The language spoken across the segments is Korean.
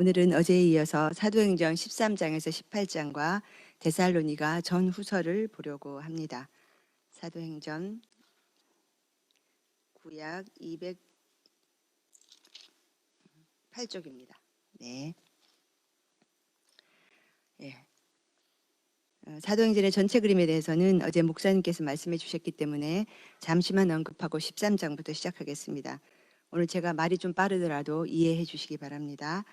오늘은 어제에 이어서 사도행전 13장에서 18장과 데살로니가 전후서를 보려고 합니다. 사도행전 구약 208쪽입니다. 네. 사도행전의 전체 그림에 대해서는 어제 목사님께서 말씀해 주셨기 때문에 잠시만 언급하고 13장부터 시작하겠습니다. 오늘 제가 말이 좀 빠르더라도 이해해 주시기 바랍니다.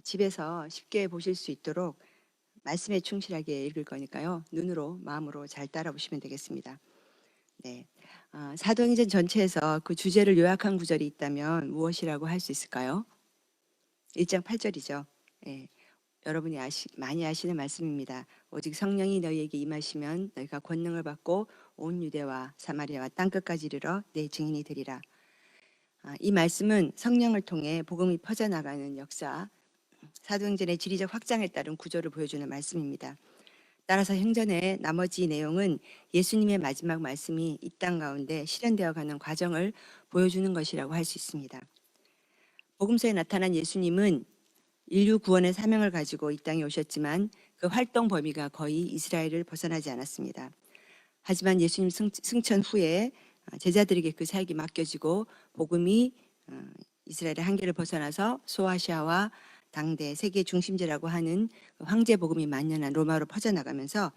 집에서 쉽게 보실 수 있도록 말씀에 충실하게 읽을 거니까요. 눈으로 마음으로 잘 따라오시면 되겠습니다. 네, 사도행전 전체에서 그 주제를 요약한 구절이 있다면 무엇이라고 할 수 있을까요? 1장 8절이죠. 네, 여러분이 많이 아시는 말씀입니다. 오직 성령이 너희에게 임하시면 너희가 권능을 받고 온 유대와 사마리아와 땅끝까지 이르러 내 증인이 되리라. 이 말씀은 성령을 통해 복음이 퍼져나가는 역사, 사도행전의 지리적 확장에 따른 구조를 보여주는 말씀입니다. 따라서 행전의 나머지 내용은 예수님의 마지막 말씀이 이 땅 가운데 실현되어 가는 과정을 보여주는 것이라고 할 수 있습니다. 복음서에 나타난 예수님은 인류 구원의 사명을 가지고 이 땅에 오셨지만 그 활동 범위가 거의 이스라엘을 벗어나지 않았습니다. 하지만 예수님 승천 후에 제자들에게 그 사역이 맡겨지고 복음이 이스라엘의 한계를 벗어나서 소아시아와 당대 세계 중심지라고 하는 황제 복음이 만연한 로마로 퍼져나가면서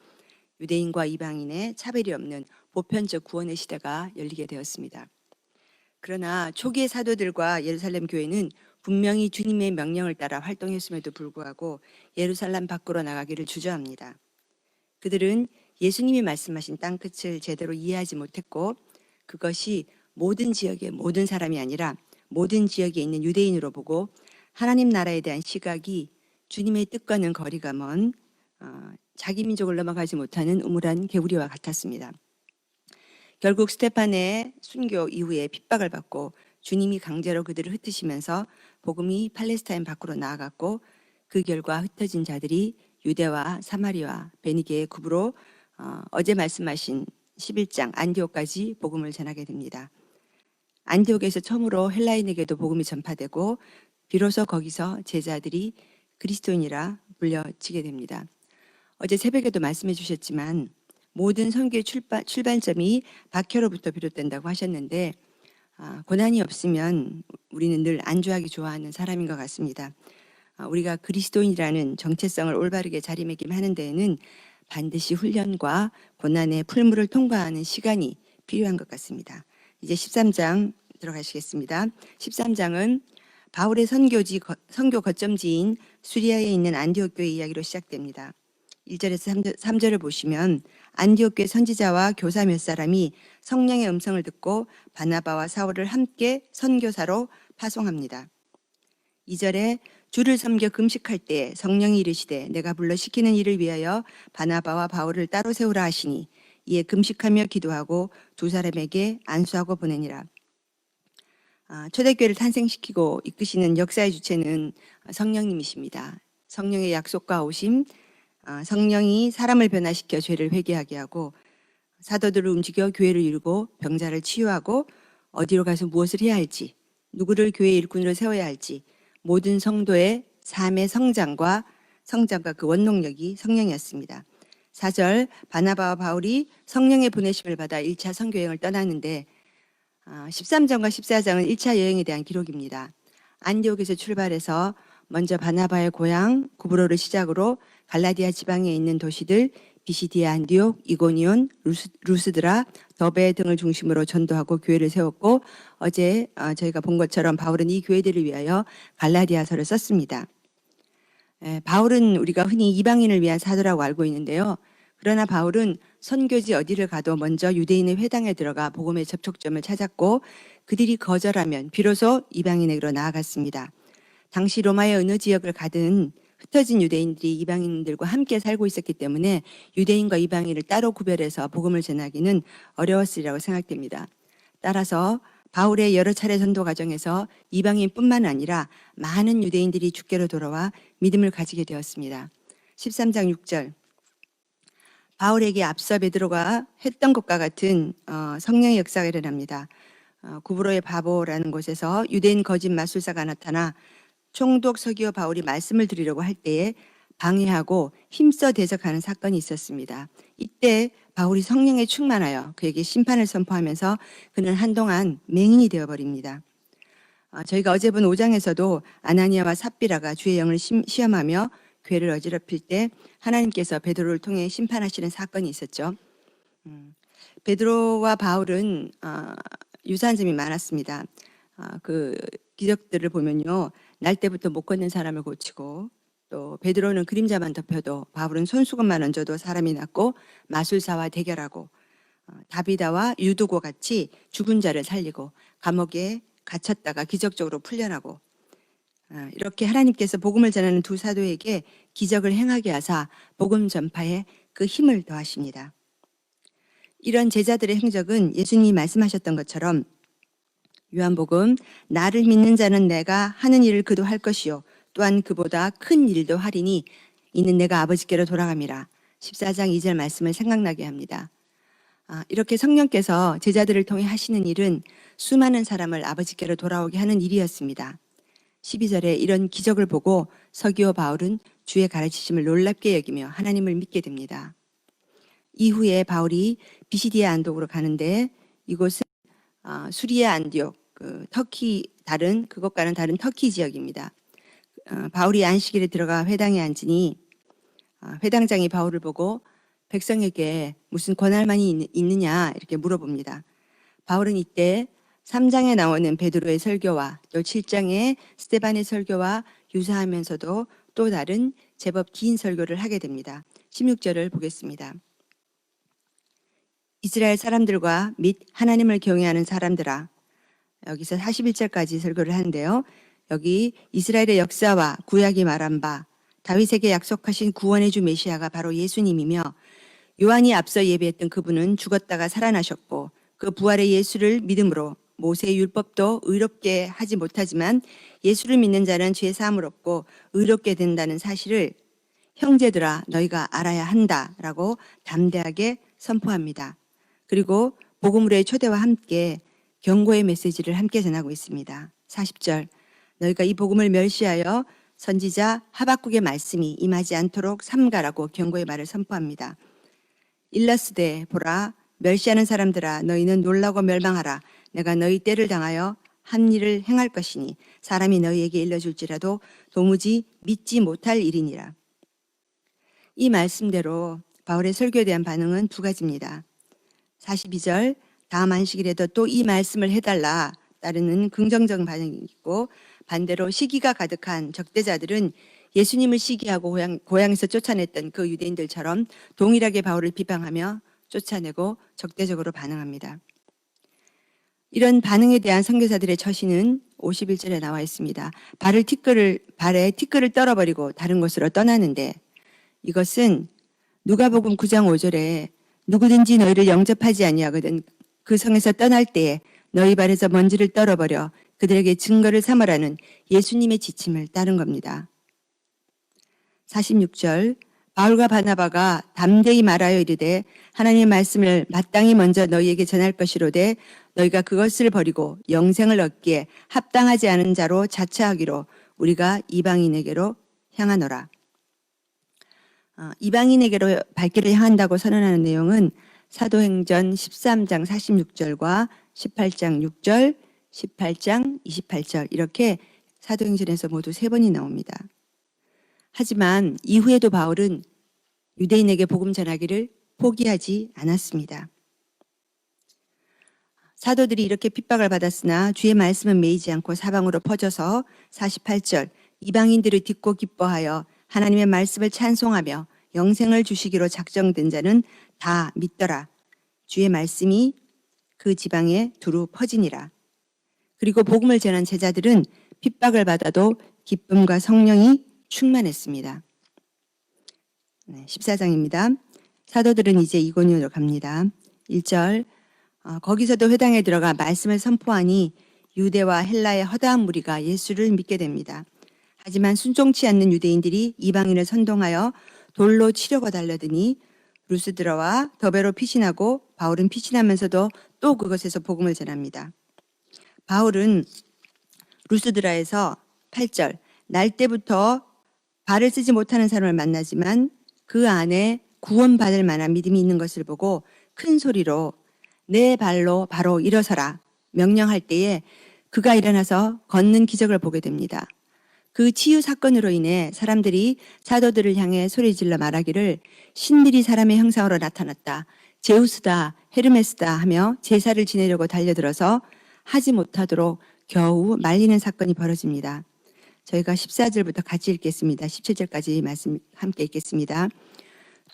유대인과 이방인의 차별이 없는 보편적 구원의 시대가 열리게 되었습니다. 그러나 초기의 사도들과 예루살렘 교회는 분명히 주님의 명령을 따라 활동했음에도 불구하고 예루살렘 밖으로 나가기를 주저합니다. 그들은 예수님이 말씀하신 땅끝을 제대로 이해하지 못했고 그것이 모든 지역의 모든 사람이 아니라 모든 지역에 있는 유대인으로 보고 하나님 나라에 대한 시각이 주님의 뜻과는 거리가 먼 자기 민족을 넘어가지 못하는 우물한 개구리와 같았습니다. 결국 스테판의 순교 이후에 핍박을 받고 주님이 강제로 그들을 흩으시면서 복음이 팔레스타인 밖으로 나아갔고 그 결과 흩어진 자들이 유대와 사마리아, 베니게의 굽으로 어제 말씀하신 11장 안디옥까지 복음을 전하게 됩니다. 안디옥에서 처음으로 헬라인에게도 복음이 전파되고 비로소 거기서 제자들이 그리스도인이라 불려지게 됩니다. 어제 새벽에도 말씀해 주셨지만 모든 선교의 출발점이 박해로부터 비롯된다고 하셨는데 고난이 없으면 우리는 늘 안주하기 좋아하는 사람인 것 같습니다. 우리가 그리스도인이라는 정체성을 올바르게 자리매김하는 데에는 반드시 훈련과 고난의 풀무를 통과하는 시간이 필요한 것 같습니다. 이제 13장 들어가시겠습니다. 13장은 바울의 선교 거점지인 수리아에 있는 안디옥 교회 이야기로 시작됩니다. 1절에서 3절을 보시면 안디옥 교회 선지자와 교사 몇 사람이 성령의 음성을 듣고 바나바와 사울을 함께 선교사로 파송합니다. 2절에 주를 섬겨 금식할 때 성령이 이르시되 내가 불러 시키는 일을 위하여 바나바와 바울을 따로 세우라 하시니 이에 금식하며 기도하고 두 사람에게 안수하고 보내니라. 초대교회를 탄생시키고 이끄시는 역사의 주체는 성령님이십니다. 성령의 약속과 오심, 성령이 사람을 변화시켜 죄를 회개하게 하고 사도들을 움직여 교회를 이루고 병자를 치유하고 어디로 가서 무엇을 해야 할지, 누구를 교회 일꾼으로 세워야 할지 모든 성도의 삶의 성장과 그 원동력이 성령이었습니다. 4절 바나바와 바울이 성령의 보내심을 받아 1차 선교여행을 떠나는데 13장과 14장은 1차 여행에 대한 기록입니다. 안디옥에서 출발해서 먼저 바나바의 고향 구브로를 시작으로 갈라디아 지방에 있는 도시들 비시디아, 안디옥, 이고니온, 루스드라, 더베 등을 중심으로 전도하고 교회를 세웠고 어제 저희가 본 것처럼 바울은 이 교회들을 위하여 갈라디아서를 썼습니다. 바울은 우리가 흔히 이방인을 위한 사도라고 알고 있는데요. 그러나 바울은 선교지 어디를 가도 먼저 유대인의 회당에 들어가 복음의 접촉점을 찾았고 그들이 거절하면 비로소 이방인에게로 나아갔습니다. 당시 로마의 어느 지역을 가든 흩어진 유대인들이 이방인들과 함께 살고 있었기 때문에 유대인과 이방인을 따로 구별해서 복음을 전하기는 어려웠으리라고 생각됩니다. 따라서 바울의 여러 차례 전도 과정에서 이방인뿐만 아니라 많은 유대인들이 주께로 돌아와 믿음을 가지게 되었습니다. 13장 6절 바울에게 앞서 베드로가 했던 것과 같은 성령의 역사가 일어납니다. 구브로의 바보라는 곳에서 유대인 거짓 마술사가 나타나 총독 서기오 바울이 말씀을 드리려고 할 때에 방해하고 힘써 대적하는 사건이 있었습니다. 이때 바울이 성령에 충만하여 그에게 심판을 선포하면서 그는 한동안 맹인이 되어버립니다. 저희가 어제 본 5장에서도 아나니아와 삽비라가 주의 영을 시험하며 교회를 어지럽힐 때 하나님께서 베드로를 통해 심판하시는 사건이 있었죠. 베드로와 바울은 유사한 점이 많았습니다. 그 기적들을 보면요, 날 때부터 못 걷는 사람을 고치고, 또 베드로는 그림자만 덮여도 바울은 손수건만 얹어도 사람이 낫고, 마술사와 대결하고, 다비다와 유두고 같이 죽은 자를 살리고, 감옥에 갇혔다가 기적적으로 풀려나고, 이렇게 하나님께서 복음을 전하는 두 사도에게 기적을 행하게 하사 복음 전파에 그 힘을 더하십니다. 이런 제자들의 행적은 예수님이 말씀하셨던 것처럼 요한복음 나를 믿는 자는 내가 하는 일을 그도 할 것이요 또한 그보다 큰 일도 하리니 이는 내가 아버지께로 돌아감이라. 14장 2절 말씀을 생각나게 합니다. 이렇게 성령께서 제자들을 통해 하시는 일은 수많은 사람을 아버지께로 돌아오게 하는 일이었습니다. 12절에 이런 기적을 보고 서기오 바울은 주의 가르치심을 놀랍게 여기며 하나님을 믿게 됩니다. 이후에 바울이 비시디아 안독으로 가는데 이곳은 수리아 안디옥, 터키 그것과는 다른 터키 지역입니다. 바울이 안식일에 들어가 회당에 앉으니 회당장이 바울을 보고 백성에게 무슨 권할만이 있느냐 이렇게 물어봅니다. 바울은 이때 3장에 나오는 베드로의 설교와 또 7장의 스데반의 설교와 유사하면서도 또 다른 제법 긴 설교를 하게 됩니다. 16절을 보겠습니다. 이스라엘 사람들과 및 하나님을 경외하는 사람들아. 여기서 41절까지 설교를 하는데요. 여기 이스라엘의 역사와 구약이 말한 바 다윗에게 약속하신 구원의 주 메시아가 바로 예수님이며 요한이 앞서 예배했던 그분은 죽었다가 살아나셨고 그 부활의 예수를 믿음으로 모세의 율법도 의롭게 하지 못하지만 예수를 믿는 자는 죄 사함을 얻고 의롭게 된다는 사실을 형제들아 너희가 알아야 한다라고 담대하게 선포합니다. 그리고 복음으로의 초대와 함께 경고의 메시지를 함께 전하고 있습니다. 40절 너희가 이 복음을 멸시하여 선지자 하박국의 말씀이 임하지 않도록 삼가라고 경고의 말을 선포합니다. 일러스되 보라 멸시하는 사람들아 너희는 놀라고 멸망하라. 내가 너희 때를 당하여 한 일을 행할 것이니 사람이 너희에게 일러줄지라도 도무지 믿지 못할 일이니라. 이 말씀대로 바울의 설교에 대한 반응은 두 가지입니다. 42절 다음 안식일에도 또 이 말씀을 해달라 따르는 긍정적 반응이 있고 반대로 시기가 가득한 적대자들은 예수님을 시기하고 고향에서 쫓아냈던 그 유대인들처럼 동일하게 바울을 비방하며 쫓아내고 적대적으로 반응합니다. 이런 반응에 대한 선교사들의 처신은 51절에 나와 있습니다. 발에 티끌을 떨어버리고 다른 곳으로 떠나는데 이것은 누가복음 9장 5절에 누구든지 너희를 영접하지 아니하거든 그 성에서 떠날 때에 너희 발에서 먼지를 떨어버려 그들에게 증거를 삼으라는 예수님의 지침을 따른 겁니다. 46절 바울과 바나바가 담대히 말하여 이르되 하나님의 말씀을 마땅히 먼저 너희에게 전할 것이로되 너희가 그것을 버리고 영생을 얻기에 합당하지 않은 자로 자처하기로 우리가 이방인에게로 향하노라. 이방인에게로 발길을 향한다고 선언하는 내용은 사도행전 13장 46절과 18장 6절, 18장 28절 이렇게 사도행전에서 모두 3번이 나옵니다. 하지만 이후에도 바울은 유대인에게 복음 전하기를 포기하지 않았습니다. 사도들이 이렇게 핍박을 받았으나 주의 말씀은 매이지 않고 사방으로 퍼져서 48절 이방인들을 듣고 기뻐하여 하나님의 말씀을 찬송하며 영생을 주시기로 작정된 자는 다 믿더라. 주의 말씀이 그 지방에 두루 퍼지니라. 그리고 복음을 전한 제자들은 핍박을 받아도 기쁨과 성령이 충만했습니다. 14장입니다. 사도들은 이제 이고니온으로 갑니다. 1절 거기서도 회당에 들어가 말씀을 선포하니 유대와 헬라의 허다한 무리가 예수를 믿게 됩니다. 하지만 순종치 않는 유대인들이 이방인을 선동하여 돌로 치려고 달려드니 루스드라와 더베로 피신하고 바울은 피신하면서도 또 그것에서 복음을 전합니다. 바울은 루스드라에서 8절 날 때부터 발을 쓰지 못하는 사람을 만나지만 그 안에 구원받을 만한 믿음이 있는 것을 보고 큰 소리로 내 발로 바로 일어서라 명령할 때에 그가 일어나서 걷는 기적을 보게 됩니다. 그 치유 사건으로 인해 사람들이 사도들을 향해 소리질러 말하기를 신들이 사람의 형상으로 나타났다. 제우스다, 헤르메스다 하며 제사를 지내려고 달려들어서 하지 못하도록 겨우 말리는 사건이 벌어집니다. 저희가 14절부터 같이 읽겠습니다. 17절까지 말씀 함께 읽겠습니다.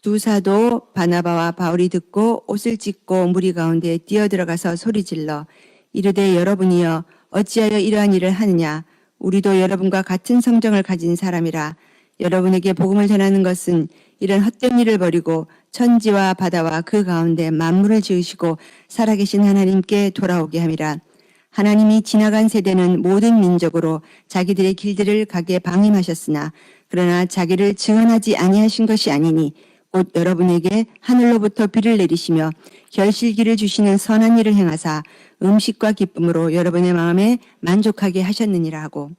두 사도 바나바와 바울이 듣고 옷을 찢고 무리 가운데 뛰어들어가서 소리질러 이르되 여러분이여 어찌하여 이러한 일을 하느냐 우리도 여러분과 같은 성정을 가진 사람이라 여러분에게 복음을 전하는 것은 이런 헛된 일을 버리고 천지와 바다와 그 가운데 만물을 지으시고 살아계신 하나님께 돌아오게 함이라. 하나님이 지나간 세대는 모든 민족으로 자기들의 길들을 가게 방임하셨으나 그러나 자기를 증언하지 아니하신 것이 아니니 곧 여러분에게 하늘로부터 비를 내리시며 결실기를 주시는 선한 일을 행하사 음식과 기쁨으로 여러분의 마음에 만족하게 하셨느니라 하고,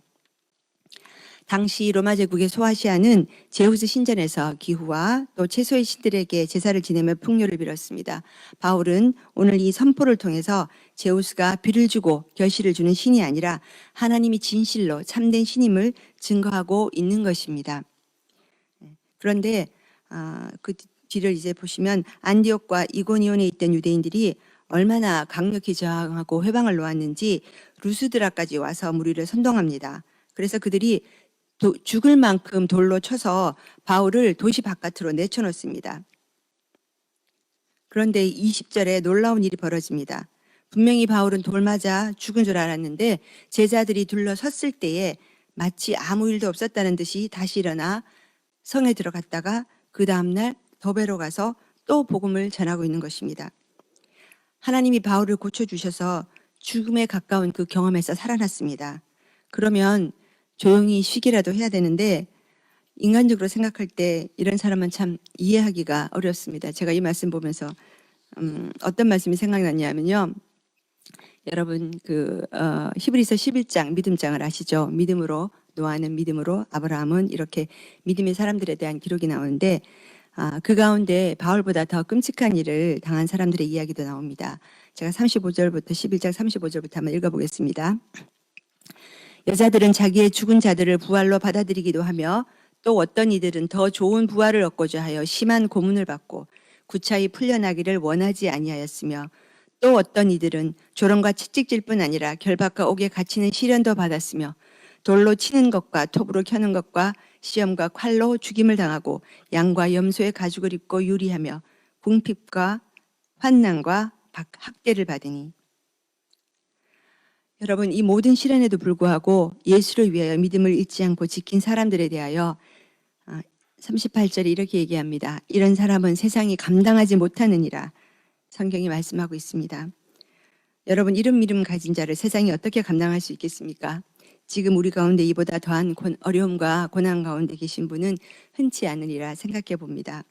당시 로마 제국의 소아시아는 제우스 신전에서 기후와 또 채소의 신들에게 제사를 지내며 풍요를 빌었습니다. 바울은 오늘 이 선포를 통해서 제우스가 비를 주고 결실을 주는 신이 아니라 하나님이 진실로 참된 신임을 증거하고 있는 것입니다. 그런데 그 뒤를 이제 보시면 안디옥과 이고니온에 있던 유대인들이 얼마나 강력히 저항하고 회방을 놓았는지 루스드라까지 와서 무리를 선동합니다. 그래서 그들이 죽을 만큼 돌로 쳐서 바울을 도시 바깥으로 내쳐놓습니다. 그런데 20절에 놀라운 일이 벌어집니다. 분명히 바울은 돌 맞아 죽은 줄 알았는데 제자들이 둘러섰을 때에 마치 아무 일도 없었다는 듯이 다시 일어나 성에 들어갔다가 그 다음날 더베로 가서 또 복음을 전하고 있는 것입니다. 하나님이 바울을 고쳐주셔서 죽음에 가까운 그 경험에서 살아났습니다. 그러면 조용히 쉬기라도 해야 되는데 인간적으로 생각할 때 이런 사람은 참 이해하기가 어렵습니다. 제가 이 말씀 보면서 어떤 말씀이 생각났냐면요. 여러분 히브리서 11장 믿음장을 아시죠? 믿음으로 노아는 믿음으로 아브라함은 이렇게 믿음의 사람들에 대한 기록이 나오는데 그 가운데 바울보다 더 끔찍한 일을 당한 사람들의 이야기도 나옵니다. 제가 35절부터 11장 35절부터 한번 읽어보겠습니다. 여자들은 자기의 죽은 자들을 부활로 받아들이기도 하며 또 어떤 이들은 더 좋은 부활을 얻고자 하여 심한 고문을 받고 구차히 풀려나기를 원하지 아니하였으며 또 어떤 이들은 조롱과 채찍질뿐 아니라 결박과 옥에 갇히는 시련도 받았으며 돌로 치는 것과 톱으로 켜는 것과 시험과 칼로 죽임을 당하고 양과 염소의 가죽을 입고 유리하며 궁핍과 환난과 학대를 받으니. 여러분, 이 모든 시련에도 불구하고 예수를 위하여 믿음을 잃지 않고 지킨 사람들에 대하여 38절에 이렇게 얘기합니다. 이런 사람은 세상이 감당하지 못하느니라 성경이 말씀하고 있습니다. 여러분, 이런 믿음 가진 자를 세상이 어떻게 감당할 수 있겠습니까? 지금 우리 가운데 이보다 더한 어려움과 고난 가운데 계신 분은 흔치 않으리라 생각해 봅니다.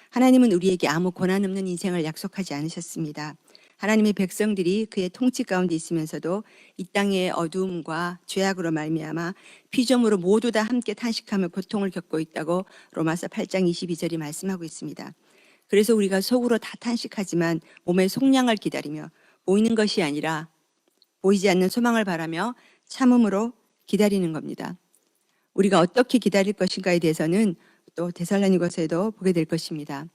하나님은 우리에게 아무 고난 없는 인생을 약속하지 않으셨습니다. 하나님의 백성들이 그의 통치 가운데 있으면서도 이 땅의 어두움과 죄악으로 말미암아 피조물로 모두 다 함께 탄식하며 고통을 겪고 있다고 로마서 8장 22절이 말씀하고 있습니다. 그래서 우리가 속으로 다 탄식하지만 몸의 속량을 기다리며 보이는 것이 아니라 보이지 않는 소망을 바라며 참음으로 기다리는 겁니다. 우리가 어떻게 기다릴 것인가에 대해서는 또 데살로니가서에도 보게 될 것입니다.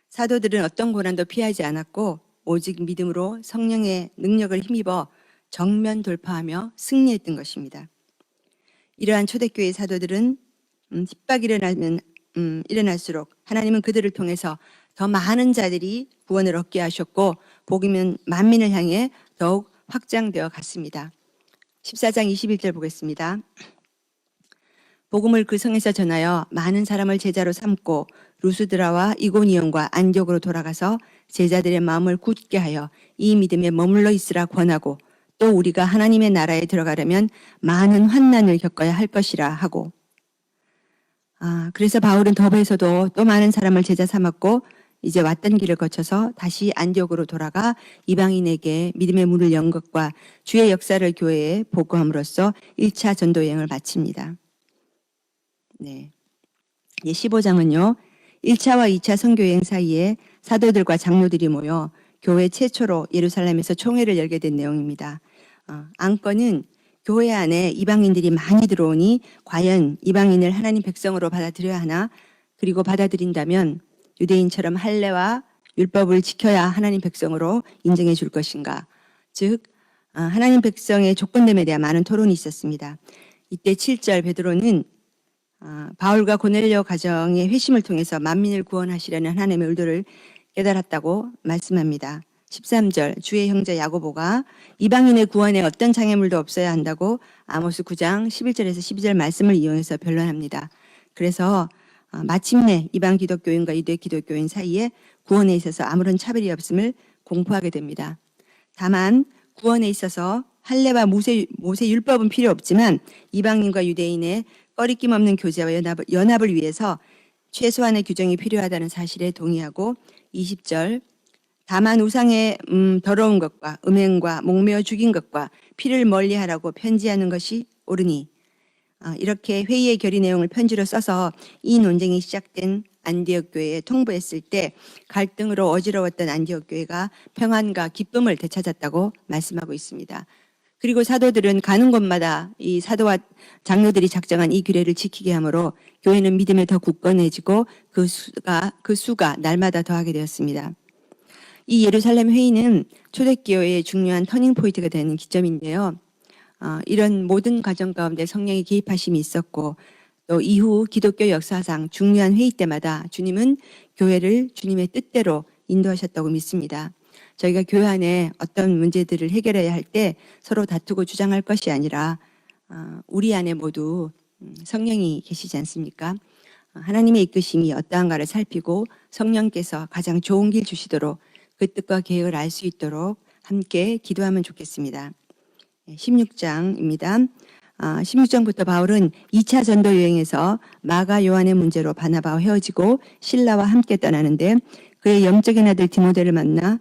사도들은 어떤 고난도 피하지 않았고 오직 믿음으로 성령의 능력을 힘입어 정면 돌파하며 승리했던 것입니다. 이러한 초대교회의 사도들은 핍박이 일어날수록 하나님은 그들을 통해서 더 많은 자들이 구원을 얻게 하셨고 복음은 만민을 향해 더욱 확장되어 갔습니다. 14장 21절 보겠습니다. 복음을 그 성에서 전하여 많은 사람을 제자로 삼고 루스드라와 이고니온과 안디옥으로 돌아가서 제자들의 마음을 굳게 하여 이 믿음에 머물러 있으라 권하고 또 우리가 하나님의 나라에 들어가려면 많은 환난을 겪어야 할 것이라 하고, 그래서 바울은 더베에서도 또 많은 사람을 제자 삼았고 이제 왔던 길을 거쳐서 다시 안디옥으로 돌아가 이방인에게 믿음의 문을 연 것과 주의 역사를 교회에 보고함으로써 1차 전도 여행을 마칩니다. 네. 15장은요. 1차와 2차 선교 여행 사이에 사도들과 장로들이 모여 교회 최초로 예루살렘에서 총회를 열게 된 내용입니다. 안건은 교회 안에 이방인들이 많이 들어오니 과연 이방인을 하나님 백성으로 받아들여야 하나, 그리고 받아들인다면 유대인처럼 할례와 율법을 지켜야 하나님 백성으로 인정해 줄 것인가. 즉 하나님 백성의 조건됨에 대한 많은 토론이 있었습니다. 이때 7절 베드로는 바울과 고넬료 가정의 회심을 통해서 만민을 구원하시려는 하나님의 의도를 깨달았다고 말씀합니다. 13절 주의 형제 야고보가 이방인의 구원에 어떤 장애물도 없어야 한다고 아모스 9장 11절에서 12절 말씀을 이용해서 변론합니다. 그래서 마침내 이방 기독교인과 유대 기독교인 사이에 구원에 있어서 아무런 차별이 없음을 공포하게 됩니다. 다만 구원에 있어서 할례와 모세 율법은 필요 없지만 이방인과 유대인의 꺼리낌 없는 교제와 연합을 위해서 최소한의 규정이 필요하다는 사실에 동의하고 20절 다만 우상의 더러운 것과 음행과 목매어 죽인 것과 피를 멀리하라고 편지하는 것이 옳으니, 이렇게 회의의 결의 내용을 편지로 써서 이 논쟁이 시작된 안디옥 교회에 통보했을 때 갈등으로 어지러웠던 안디옥 교회가 평안과 기쁨을 되찾았다고 말씀하고 있습니다. 그리고 사도들은 가는 곳마다 이 사도와 장로들이 작정한 이 규례를 지키게 하므로 교회는 믿음에 더 굳건해지고 그 수가 날마다 더하게 되었습니다. 이 예루살렘 회의는 초대교회의 중요한 터닝 포인트가 되는 기점인데요. 이런 모든 과정 가운데 성령의 개입하심이 있었고, 또 이후 기독교 역사상 중요한 회의 때마다 주님은 교회를 주님의 뜻대로 인도하셨다고 믿습니다. 저희가 교회 안에 어떤 문제들을 해결해야 할 때 서로 다투고 주장할 것이 아니라 우리 안에 모두 성령이 계시지 않습니까? 하나님의 이끄심이 어떠한가를 살피고 성령께서 가장 좋은 길 주시도록 그 뜻과 계획을 알 수 있도록 함께 기도하면 좋겠습니다. 16장입니다. 16장부터 바울은 2차 전도 여행에서 마가 요한의 문제로 바나바와 헤어지고 실라와 함께 떠나는데 그의 영적인 아들 디모데를 만나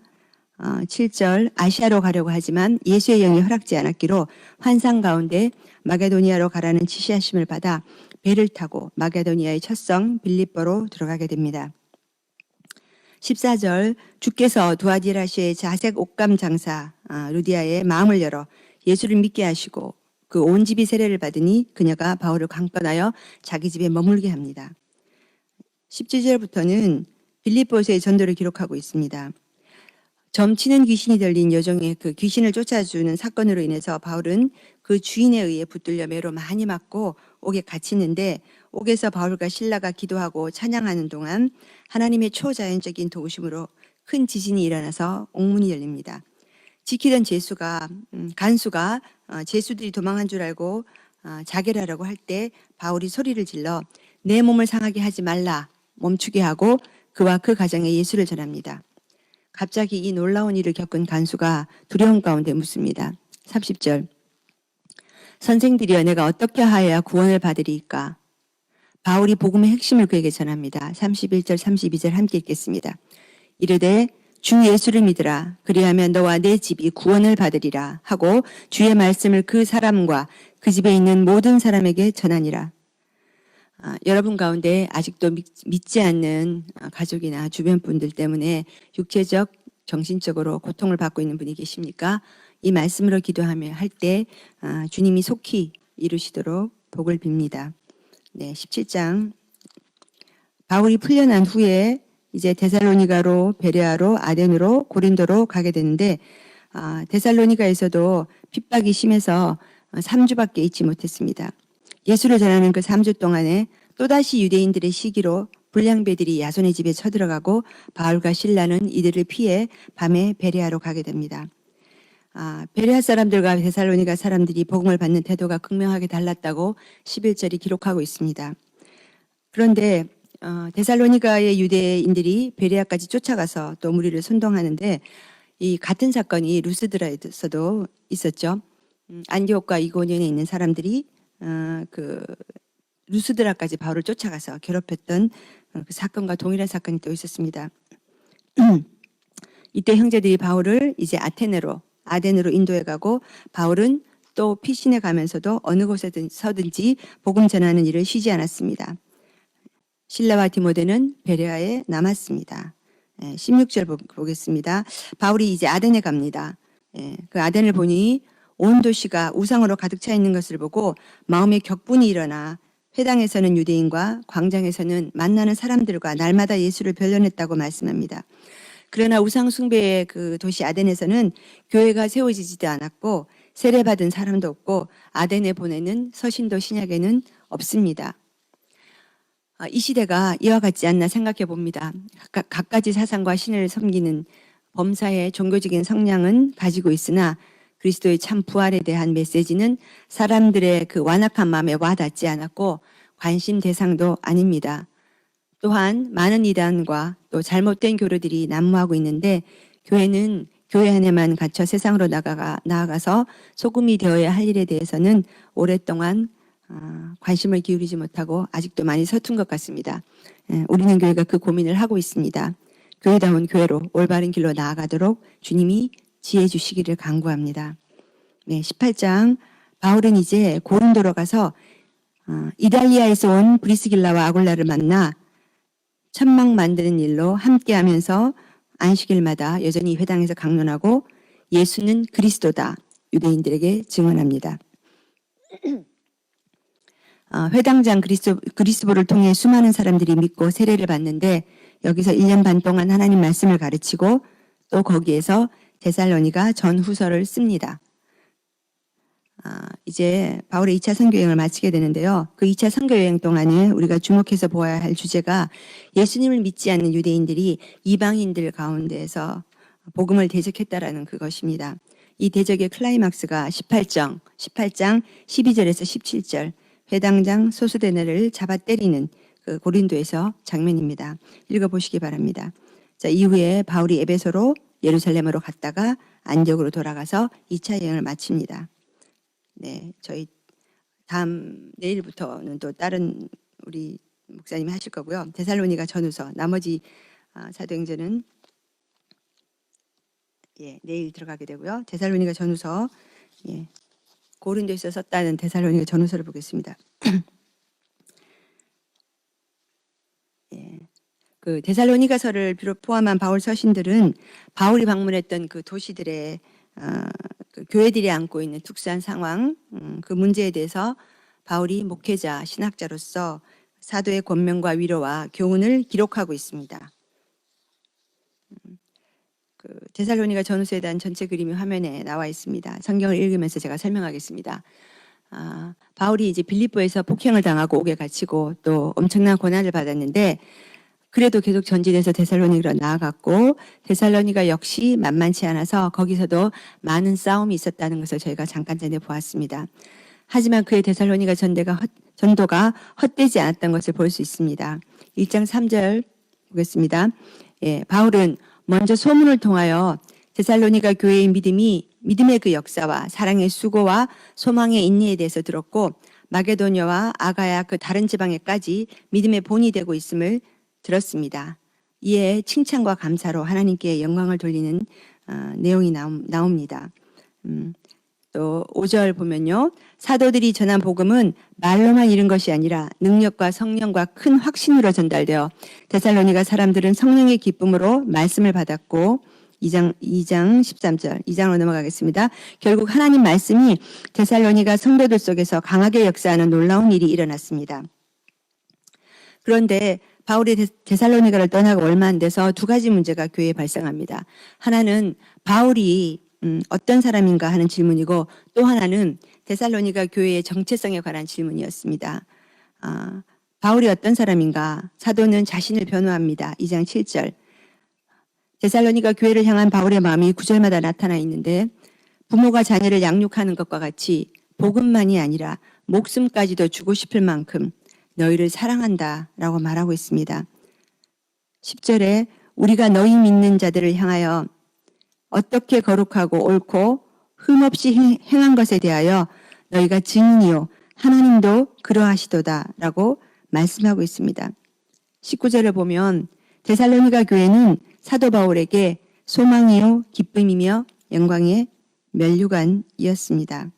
7절 아시아로 가려고 하지만 예수의 영이 허락지 않았기로 환상 가운데 마게도니아로 가라는 지시하심을 받아 배를 타고 마게도니아의 첫성 빌립보로 들어가게 됩니다. 14절 주께서 두아디라시의 자색 옷감 장사 루디아의 마음을 열어 예수를 믿게 하시고 그 온 집이 세례를 받으니 그녀가 바울을 강권하여 자기 집에 머물게 합니다. 17절부터는 빌립보에서의 전도를 기록하고 있습니다. 점치는 귀신이 들린 여종의 그 귀신을 쫓아주는 사건으로 인해서 바울은 그 주인에 의해 붙들려 매로 많이 맞고 옥에 갇히는데, 옥에서 바울과 실라가 기도하고 찬양하는 동안 하나님의 초자연적인 도우심으로 큰 지진이 일어나서 옥문이 열립니다. 지키던 간수가 제수들이 도망한 줄 알고 자결하라고 할 때 바울이 소리를 질러 내 몸을 상하게 하지 말라 멈추게 하고 그와 그 가정에 예수를 전합니다. 갑자기 이 놀라운 일을 겪은 간수가 두려움 가운데 묻습니다. 30절 선생들이여 내가 어떻게 하여야 구원을 받으리이까? 바울이 복음의 핵심을 그에게 전합니다. 31절 32절 함께 읽겠습니다. 이르되 주 예수를 믿으라. 그리하면 너와 내 집이 구원을 받으리라 하고 주의 말씀을 그 사람과 그 집에 있는 모든 사람에게 전하니라. 여러분 가운데 아직도 믿지 않는 가족이나 주변 분들 때문에 육체적, 정신적으로 고통을 받고 있는 분이 계십니까? 이 말씀으로 기도하며 할 때 주님이 속히 이루시도록 복을 빕니다. 네, 17장 바울이 풀려난 후에 이제 데살로니가로, 베레아로, 아덴으로, 고린도로 가게 되는데 데살로니가에서도 핍박이 심해서 3주밖에 있지 못했습니다. 예수를 전하는 그 3주 동안에 또다시 유대인들의 시기로 불량배들이 야손의 집에 쳐들어가고 바울과 실라는 이들을 피해 밤에 베레아로 가게 됩니다. 베레아 사람들과 데살로니가 사람들이 복음을 받는 태도가 극명하게 달랐다고 11절이 기록하고 있습니다. 그런데 데살로니가의 유대인들이 베레아까지 쫓아가서 또 무리를 선동하는데 이 같은 사건이 루스드라에서도 있었죠. 안디옥과 이고니온에 있는 사람들이 그 루스드라까지 바울을 쫓아가서 괴롭혔던 그 사건과 동일한 사건이 또 있었습니다. 이때 형제들이 바울을 이제 아덴으로 인도해 가고, 바울은 또 피신해 가면서도 어느 곳에서든지 복음 전하는 일을 쉬지 않았습니다. 실라와 디모데는 베레아에 남았습니다. 16절 보겠습니다. 바울이 이제 아덴에 갑니다. 그 아덴을 보니 온 도시가 우상으로 가득 차 있는 것을 보고 마음에 격분이 일어나 회당에서는 유대인과 광장에서는 만나는 사람들과 날마다 예수를 변론했다고 말씀합니다. 그러나 우상 숭배의 그 도시 아덴에서는 교회가 세워지지도 않았고 세례받은 사람도 없고 아덴에 보내는 서신도 신약에는 없습니다. 이 시대가 이와 같지 않나 생각해 봅니다. 갖가지 사상과 신을 섬기는 범사의 종교적인 성향은 가지고 있으나 그리스도의 참 부활에 대한 메시지는 사람들의 그 완악한 마음에 와닿지 않았고 관심 대상도 아닙니다. 또한 많은 이단과 또 잘못된 교류들이 난무하고 있는데 교회는 교회 안에만 갇혀 세상으로 나아가서 소금이 되어야 할 일에 대해서는 오랫동안 관심을 기울이지 못하고 아직도 많이 서툰 것 같습니다. 우리는 교회가 그 고민을 하고 있습니다. 교회다운 교회로 올바른 길로 나아가도록 주님이 지혜 주시기를 간구합니다. 18장 바울은 이제 고린도로 가서 이달리아에서 온 브리스길라와 아굴라를 만나 천막 만드는 일로 함께하면서 안식일마다 여전히 회당에서 강론하고 예수는 그리스도다 유대인들에게 증언합니다. 회당장 그리스도를 통해 수많은 사람들이 믿고 세례를 받는데 여기서 1년 반 동안 하나님 말씀을 가르치고 또 거기에서 데살로니가 전후서를 씁니다. 이제 바울의 2차 선교여행을 마치게 되는데요. 그 2차 선교여행 동안에 우리가 주목해서 보아야 할 주제가 예수님을 믿지 않는 유대인들이 이방인들 가운데에서 복음을 대적했다라는 그것입니다. 이 대적의 클라이막스가 18장 12절에서 17절 회당장 소수대네를 잡아 때리는 그 고린도에서 장면입니다. 읽어보시기 바랍니다. 자, 이후에 바울이 에베소로 예루살렘으로 갔다가 안디옥으로 돌아가서 2차 여행을 마칩니다. 저희 내일부터는 또 다른 우리 목사님이 하실 거고요. 데살로니가 전후서, 나머지 사도행전은 내일 들어가게 되고요. 데살로니가 전후서, 고린도에서 썼다는 데살로니가 전후서를 보겠습니다. 그 데살로니가서를 비롯 포함한 바울 서신들은 바울이 방문했던 그 도시들의 그 교회들이 안고 있는 특수한 상황, 그 문제에 대해서 바울이 목회자, 신학자로서 사도의 권면과 위로와 교훈을 기록하고 있습니다. 그 데살로니가 전후서에 대한 전체 그림이 화면에 나와 있습니다. 성경을 읽으면서 제가 설명하겠습니다. 바울이 이제 빌립보에서 폭행을 당하고 옥에 갇히고 또 엄청난 고난을 받았는데 그래도 계속 전진해서 데살로니가로 나아갔고 데살로니가 역시 만만치 않아서 거기서도 많은 싸움이 있었다는 것을 저희가 잠깐 전에 보았습니다. 하지만 그의 데살로니가 전도가 헛되지 않았던 것을 볼 수 있습니다. 1장 3절 보겠습니다. 바울은 먼저 소문을 통하여 데살로니가 교회의 믿음의 그 역사와 사랑의 수고와 소망의 인내에 대해서 들었고 마게도냐와 아가야 그 다른 지방에까지 믿음의 본이 되고 있음을 들었습니다. 이에 칭찬과 감사로 하나님께 영광을 돌리는 내용이 나옵니다. 또 5절 보면요. 사도들이 전한 복음은 말로만 이른 것이 아니라 능력과 성령과 큰 확신으로 전달되어 데살로니가 사람들은 성령의 기쁨으로 말씀을 받았고 2장 13절 2장으로 넘어가겠습니다. 결국 하나님 말씀이 데살로니가 성도들 속에서 강하게 역사하는 놀라운 일이 일어났습니다. 그런데 바울이 데살로니가를 떠나고 얼마 안 돼서 두 가지 문제가 교회에 발생합니다. 하나는 바울이 어떤 사람인가 하는 질문이고 또 하나는 데살로니가 교회의 정체성에 관한 질문이었습니다. 바울이 어떤 사람인가? 사도는 자신을 변호합니다. 2장 7절. 데살로니가 교회를 향한 바울의 마음이 9절마다 나타나 있는데 부모가 자녀를 양육하는 것과 같이 복음만이 아니라 목숨까지도 주고 싶을 만큼 너희를 사랑한다라고 말하고 있습니다. 10절에 우리가 너희 믿는 자들을 향하여 어떻게 거룩하고 옳고 흠없이 행한 것에 대하여 너희가 증인이요 하나님도 그러하시도다라고 말씀하고 있습니다. 19절을 보면 데살로니가 교회는 사도 바울에게 소망이요 기쁨이며 영광의 면류관이었습니다.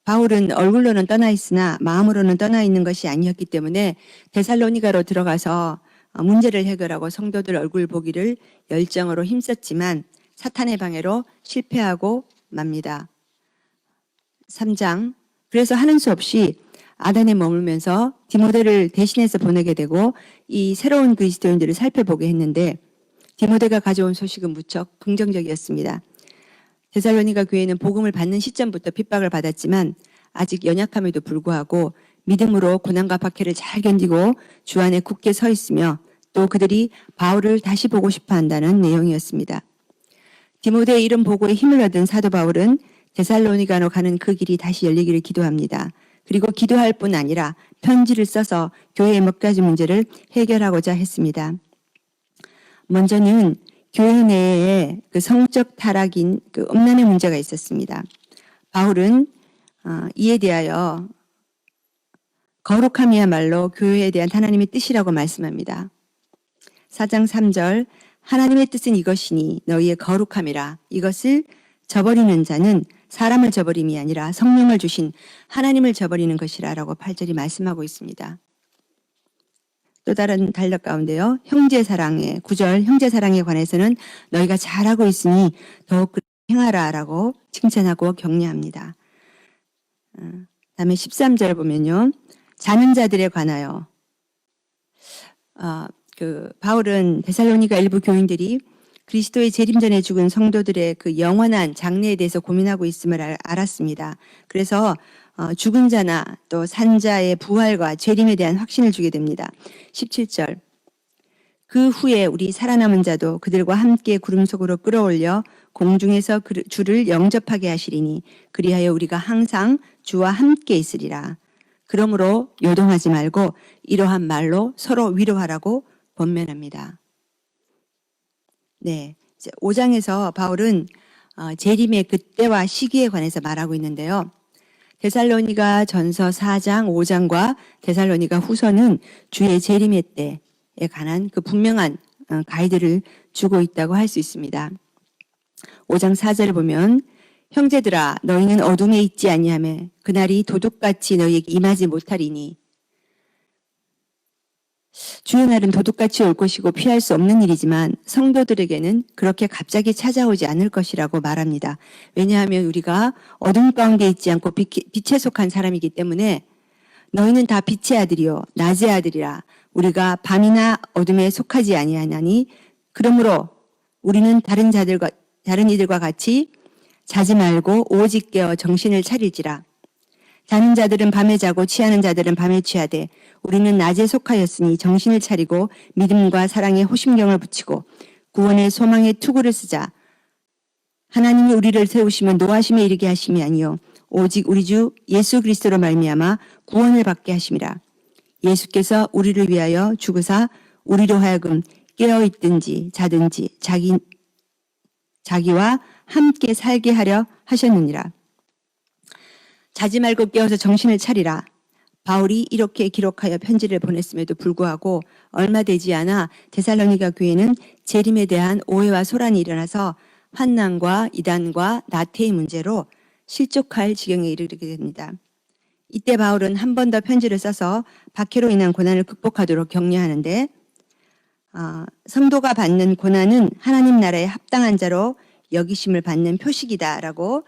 바울은 얼굴로는 떠나 있으나 마음으로는 떠나 있는 것이 아니었기 때문에 데살로니가로 들어가서 문제를 해결하고 성도들 얼굴 보기를 열정으로 힘썼지만 사탄의 방해로 실패하고 맙니다. 3장. 그래서 하는 수 없이 아단에 머물면서 디모데를 대신해서 보내게 되고 이 새로운 그리스도인들을 살펴보게 했는데 디모데가 가져온 소식은 무척 긍정적이었습니다. 데살로니가 교회는 복음을 받는 시점부터 핍박을 받았지만 아직 연약함에도 불구하고 믿음으로 고난과 박해를 잘 견디고 주 안에 굳게 서 있으며 또 그들이 바울을 다시 보고 싶어 한다는 내용이었습니다. 디모데의 이름 보고에 힘을 얻은 사도 바울은 데살로니가로 가는 그 길이 다시 열리기를 기도합니다. 그리고 기도할 뿐 아니라 편지를 써서 교회의 몇 가지 문제를 해결하고자 했습니다. 먼저는 교회 내에 그 성적 타락인 그 음란의 문제가 있었습니다. 바울은 이에 대하여 거룩함이야말로 교회에 대한 하나님의 뜻이라고 말씀합니다. 4장 3절 하나님의 뜻은 이것이니 너희의 거룩함이라. 이것을 저버리는 자는 사람을 저버림이 아니라 성령을 주신 하나님을 저버리는 것이라 라고 8절이 말씀하고 있습니다. 또 다른 단락 가운데요. 형제사랑의 9절 형제사랑에 관해서는 너희가 잘하고 있으니 더욱 행하라 라고 칭찬하고 격려합니다. 다음에 13절 보면요. 자는 자들에 관하여 바울은 데살로니가 일부 교인들이 그리스도의 재림 전에 죽은 성도들의 그 영원한 장래에 대해서 고민하고 있음을 알았습니다. 그래서 죽은 자나 또 산자의 부활과 재림에 대한 확신을 주게 됩니다. 17절 그 후에 우리 살아남은 자도 그들과 함께 구름 속으로 끌어올려 공중에서 주를 영접하게 하시리니 그리하여 우리가 항상 주와 함께 있으리라. 그러므로 요동하지 말고 이러한 말로 서로 위로하라고 권면합니다. 네, 5장에서 바울은 재림의 그때와 시기에 관해서 말하고 있는데요. 데살로니가 전서 4장, 5장과 데살로니가 후서는 주의 재림의 때에 관한 그 분명한 가이드를 주고 있다고 할 수 있습니다. 5장 4절을 보면 형제들아 너희는 어둠에 있지 아니하며 그날이 도둑같이 너희에게 임하지 못하리니 주의 날은 도둑같이 올 것이고 피할 수 없는 일이지만 성도들에게는 그렇게 갑자기 찾아오지 않을 것이라고 말합니다. 왜냐하면 우리가 어둠 가운데 있지 않고 빛에 속한 사람이기 때문에 너희는 다 빛의 아들이요 낮의 아들이라. 우리가 밤이나 어둠에 속하지 아니하나니 그러므로 우리는 다른 이들과 같이 자지 말고 오직 깨어 정신을 차릴지라. 자는 자들은 밤에 자고 취하는 자들은 밤에 취하되 우리는 낮에 속하였으니 정신을 차리고 믿음과 사랑에 호심경을 붙이고 구원의 소망의 투구를 쓰자. 하나님이 우리를 세우시면 노하심에 이르게 하심이 아니요 오직 우리 주 예수 그리스도로 말미암아 구원을 받게 하심이라. 예수께서 우리를 위하여 죽으사 우리로 하여금 깨어 있든지 자든지 자기와 함께 살게 하려 하셨느니라. 자지 말고 깨어서 정신을 차리라. 바울이 이렇게 기록하여 편지를 보냈음에도 불구하고 얼마 되지 않아 데살로니가 교회는 재림에 대한 오해와 소란이 일어나서 환난과 이단과 나태의 문제로 실족할 지경에 이르게 됩니다. 이때 바울은 한 번 더 편지를 써서 박해로 인한 고난을 극복하도록 격려하는데 성도가 받는 고난은 하나님 나라에 합당한 자로 여기심을 받는 표식이다라고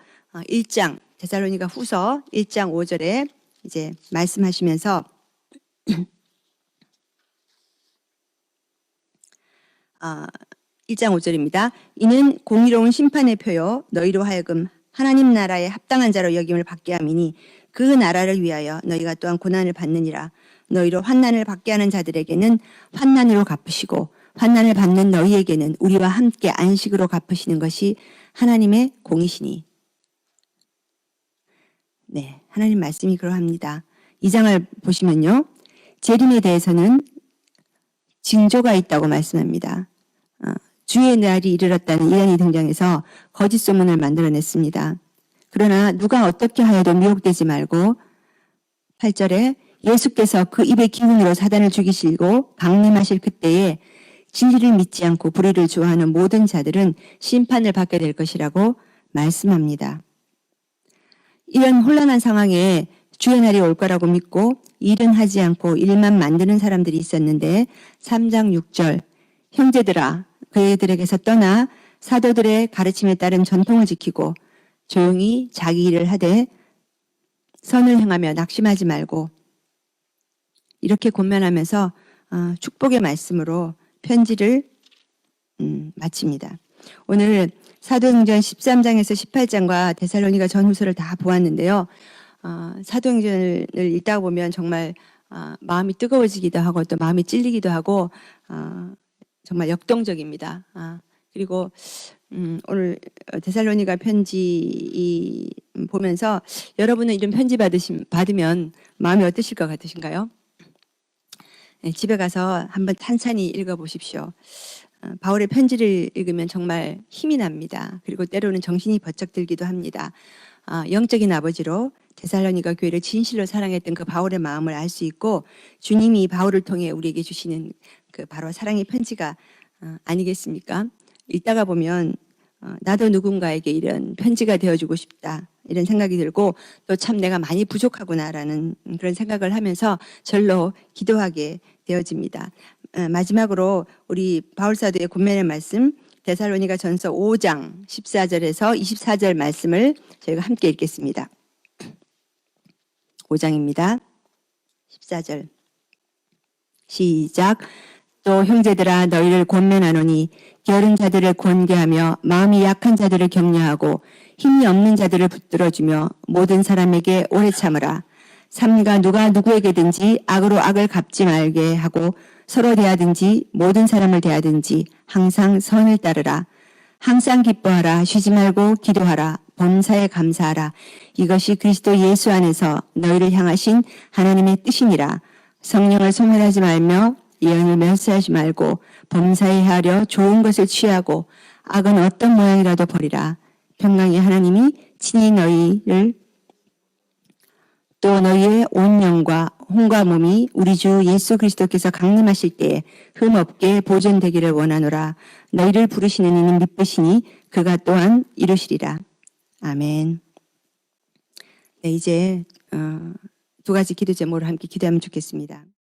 1장 데살로니가 후서 1장 5절에 이제 말씀하시면서 1장 5절입니다. 이는 공의로운 심판의 표요 너희로 하여금 하나님 나라에 합당한 자로 여김을 받게 함이니 그 나라를 위하여 너희가 또한 고난을 받느니라. 너희로 환난을 받게 하는 자들에게는 환난으로 갚으시고 환난을 받는 너희에게는 우리와 함께 안식으로 갚으시는 것이 하나님의 공이시니. 네, 하나님 말씀이 그러합니다. 2장을 보시면요. 재림에 대해서는 징조가 있다고 말씀합니다. 주의 날이 이르렀다는 예언이 등장해서 거짓 소문을 만들어냈습니다. 그러나 누가 어떻게 하여도 미혹되지 말고 8절에 예수께서 그 입의 기운으로 사단을 죽이시고 강림하실 그때에 진리를 믿지 않고 불의를 좋아하는 모든 자들은 심판을 받게 될 것이라고 말씀합니다. 이런 혼란한 상황에 주의 날이 올 거라고 믿고 일은 하지 않고 일만 만드는 사람들이 있었는데 3장 6절 형제들아 그들에게서 떠나 사도들의 가르침에 따른 전통을 지키고 조용히 자기 일을 하되 선을 행하며 낙심하지 말고 이렇게 권면하면서 축복의 말씀으로 편지를 마칩니다. 오늘 사도행전 13장에서 18장과 데살로니가 전후서를 다 보았는데요. 사도행전을 읽다 보면 정말 마음이 뜨거워지기도 하고 또 마음이 찔리기도 하고 정말 역동적입니다. 그리고 오늘 데살로니가 편지 보면서 여러분은 이런 편지 받으면 마음이 어떠실 것 같으신가요? 네, 집에 가서 한번 찬찬히 읽어보십시오. 바울의 편지를 읽으면 정말 힘이 납니다. 그리고 때로는 정신이 번쩍 들기도 합니다. 영적인 아버지로 데살로니가 교회를 진실로 사랑했던 그 바울의 마음을 알 수 있고 주님이 바울을 통해 우리에게 주시는 그 바로 사랑의 편지가 아니겠습니까? 읽다가 보면 나도 누군가에게 이런 편지가 되어주고 싶다 이런 생각이 들고 또 참 내가 많이 부족하구나라는 그런 생각을 하면서 절로 기도하게 되어집니다. 마지막으로 우리 바울사도의 권면의 말씀 데살로니가 전서 5장 14절에서 24절 말씀을 저희가 함께 읽겠습니다. 5장입니다. 14절 시작. 또 형제들아 너희를 권면하노니 게으른 자들을 권계하며 마음이 약한 자들을 격려하고 힘이 없는 자들을 붙들어주며 모든 사람에게 오래 참으라. 삼가 누가 누구에게든지 악으로 악을 갚지 말게 하고 서로 대하든지 모든 사람을 대하든지 항상 선을 따르라. 항상 기뻐하라. 쉬지 말고 기도하라. 범사에 감사하라. 이것이 그리스도 예수 안에서 너희를 향하신 하나님의 뜻이니라. 성령을 소멸하지 말며 예언을 멸시하지 말고 범사에 하려 좋은 것을 취하고 악은 어떤 모양이라도 버리라. 평강의 하나님이 친히 너희를 또 너희의 온 영과 혼과 몸이 우리 주 예수 그리스도께서 강림하실 때에 흠없게 보존되기를 원하노라. 너희를 부르시는 이는 믿으시니 그가 또한 이루시리라. 아멘. 네, 이제 두 가지 기도 제목으로 함께 기도하면 좋겠습니다.